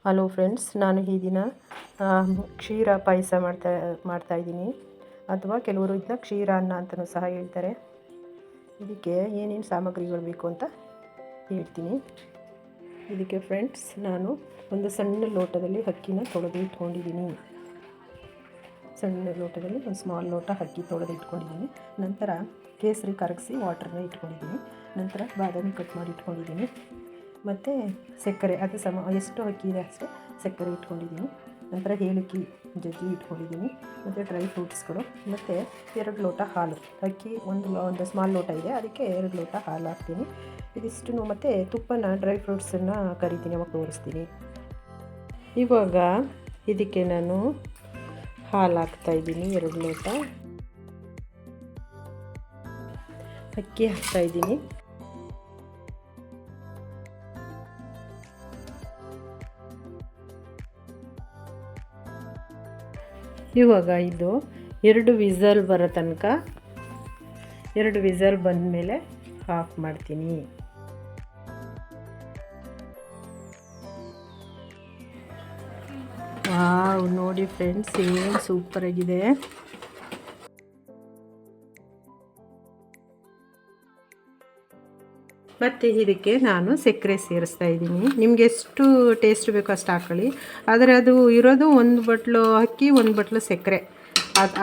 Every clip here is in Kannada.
ಹಲೋ ಫ್ರೆಂಡ್ಸ್, ನಾನು ಈ ದಿನ ಕ್ಷೀರ ಪಾಯಸ ಮಾಡ್ತಾ ಇದ್ದೀನಿ, ಅಥವಾ ಕೆಲವರು ಇದನ್ನ ಕ್ಷೀರ ಅನ್ನ ಅಂತಲೂ ಸಹ ಹೇಳ್ತಾರೆ. ಇದಕ್ಕೆ ಏನೇನು ಸಾಮಗ್ರಿಗಳು ಬೇಕು ಅಂತ ಹೇಳ್ತೀನಿ. ಇದಕ್ಕೆ ಫ್ರೆಂಡ್ಸ್, ನಾನು ಒಂದು ಸಣ್ಣ ಲೋಟದಲ್ಲಿ ಅಕ್ಕಿನ ತೊಳೆದು ಇಟ್ಕೊಂಡಿದ್ದೀನಿ. ಸಣ್ಣ ಲೋಟದಲ್ಲಿ ಒಂದು ಸ್ಮಾಲ್ ಲೋಟ ಅಕ್ಕಿ ತೊಳೆದು ಇಟ್ಕೊಂಡಿದ್ದೀನಿ. ನಂತರ ಕೇಸರಿ ಕರಗಿಸಿ ವಾಟರ್ನ ಇಟ್ಕೊಂಡಿದ್ದೀನಿ. ನಂತರ ಬಾದಾಮಿ ಕಟ್ ಮಾಡಿ ಇಟ್ಕೊಂಡಿದ್ದೀನಿ. ಮತ್ತು ಸಕ್ಕರೆ, ಅದು ಎಷ್ಟು ಅಕ್ಕಿ ಇದೆ ಅಷ್ಟೇ ಸಕ್ಕರೆ ಇಟ್ಕೊಂಡಿದ್ದೀನಿ. ನಂತರ ಏಲಕ್ಕಿ ಜಜ್ಜಿ ಇಟ್ಕೊಂಡಿದ್ದೀನಿ. ಮತ್ತು ಡ್ರೈ ಫ್ರೂಟ್ಸ್ಗಳು, ಮತ್ತು 2 ಲೋಟ ಹಾಲು. ಅಕ್ಕಿ ಒಂದು ಸ್ಮಾಲ್ ಲೋಟ ಇದೆ, ಅದಕ್ಕೆ 2 ಲೋಟ ಹಾಲು ಹಾಕ್ತೀನಿ. ಇದಿಷ್ಟು ಮತ್ತು ತುಪ್ಪನ ಡ್ರೈ ಫ್ರೂಟ್ಸನ್ನು ಕರಿತೀನಿ, ಅವಾಗ ತೋರಿಸ್ತೀನಿ. ಇವಾಗ ಇದಕ್ಕೆ ನಾನು ಹಾಲು ಹಾಕ್ತಾಯಿದ್ದೀನಿ. 2 ಲೋಟ ಅಕ್ಕಿ ಹಾಕ್ತಾಯಿದ್ದೀನಿ. ಇವಾಗ ಇದು 2 ವಿಸಲ್ ಬರೋ ತನಕ, 2 ವಿಸಲ್ ಬಂದಮೇಲೆ ಆಫ್ ಮಾಡ್ತೀನಿ. ವಾವ್, ನೋಡಿ ಫ್ರೆಂಡ್ಸ್, ಏನು ಸೂಪರಾಗಿದೆ. ಮತ್ತು ಇದಕ್ಕೆ ನಾನು ಸಕ್ಕರೆ ಸೇರಿಸ್ತಾ ಇದ್ದೀನಿ. ನಿಮಗೆ ಎಷ್ಟು ಟೇಸ್ಟ್ ಬೇಕೋ ಅಷ್ಟು ಹಾಕ್ಕೊಳ್ಳಿ. ಆದರೆ ಅದು ಇರೋದು 1 ಬಟ್ಲು ಅಕ್ಕಿ 1 ಬಟ್ಲು ಸಕ್ಕರೆ,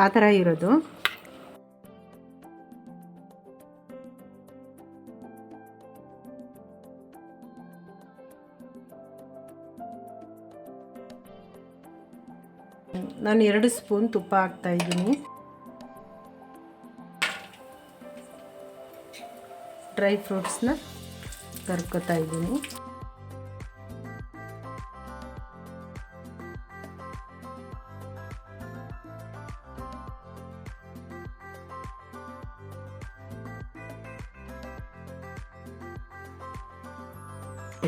ಆ ಥರ ಇರೋದು. ನಾನು 2 ಸ್ಪೂನ್ ತುಪ್ಪ ಹಾಕ್ತಾಯಿದ್ದೀನಿ. ಡ್ರೈ ಫ್ರೂಟ್ಸ್ನ ಕರ್ಕೋತಾ ಇದ್ದೀನಿ.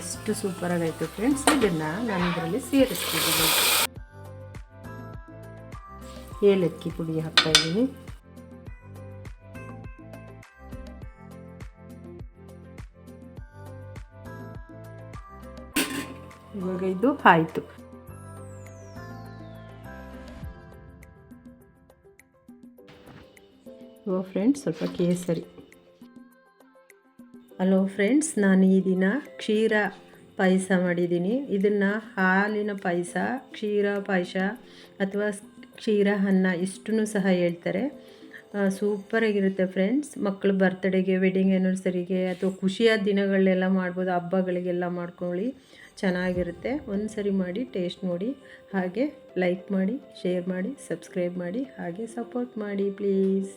ಎಷ್ಟು ಸೂಪರಾಗೈತೆ ಫ್ರೆಂಡ್ಸ್. ಇದನ್ನು ನಾನು ಇದರಲ್ಲಿ ಸೇರಿಸ್ತಿದ್ದೀನಿ. ಏಲಕ್ಕಿ ಪುಡಿ ಹಾಕ್ತಾಯಿದ್ದೀನಿ. ಇವಾಗ ಇದು ಆಯಿತು. ಇವಾಗ ಫ್ರೆಂಡ್ಸ್ ಸ್ವಲ್ಪ ಕೇಸರಿ. ಹಲೋ ಫ್ರೆಂಡ್ಸ್, ನಾನು ಈ ದಿನ ಕ್ಷೀರ ಪಾಯಸ ಮಾಡಿದ್ದೀನಿ. ಇದನ್ನು ಹಾಲಿನ ಪಾಯಸ, ಕ್ಷೀರ ಪಾಯಸ ಅಥವಾ ಕ್ಷೀರ ಅನ್ನ ಇಷ್ಟನ್ನು ಸಹ ಹೇಳ್ತಾರೆ. ಸೂಪರಾಗಿರುತ್ತೆ ಫ್ರೆಂಡ್ಸ್. ಮಕ್ಕಳು ಬರ್ತ್ಡೇಗೆ, ವೆಡ್ಡಿಂಗ್ ಆ್ಯನಿವರ್ಸರಿಗೆ ಅಥವಾ ಖುಷಿಯಾದ ದಿನಗಳನ್ನೆಲ್ಲ ಮಾಡ್ಬೋದು, ಹಬ್ಬಗಳಿಗೆಲ್ಲ ಮಾಡ್ಕೊಳ್ಳಿ, ಚೆನ್ನಾಗಿರುತ್ತೆ. ಒಂದು ಸರಿ ಮಾಡಿ ಟೇಸ್ಟ್ ನೋಡಿ. ಹಾಗೆ ಲೈಕ್ ಮಾಡಿ, ಶೇರ್ ಮಾಡಿ, ಸಬ್ಸ್ಕ್ರೈಬ್ ಮಾಡಿ, ಹಾಗೆ ಸಪೋರ್ಟ್ ಮಾಡಿ ಪ್ಲೀಸ್.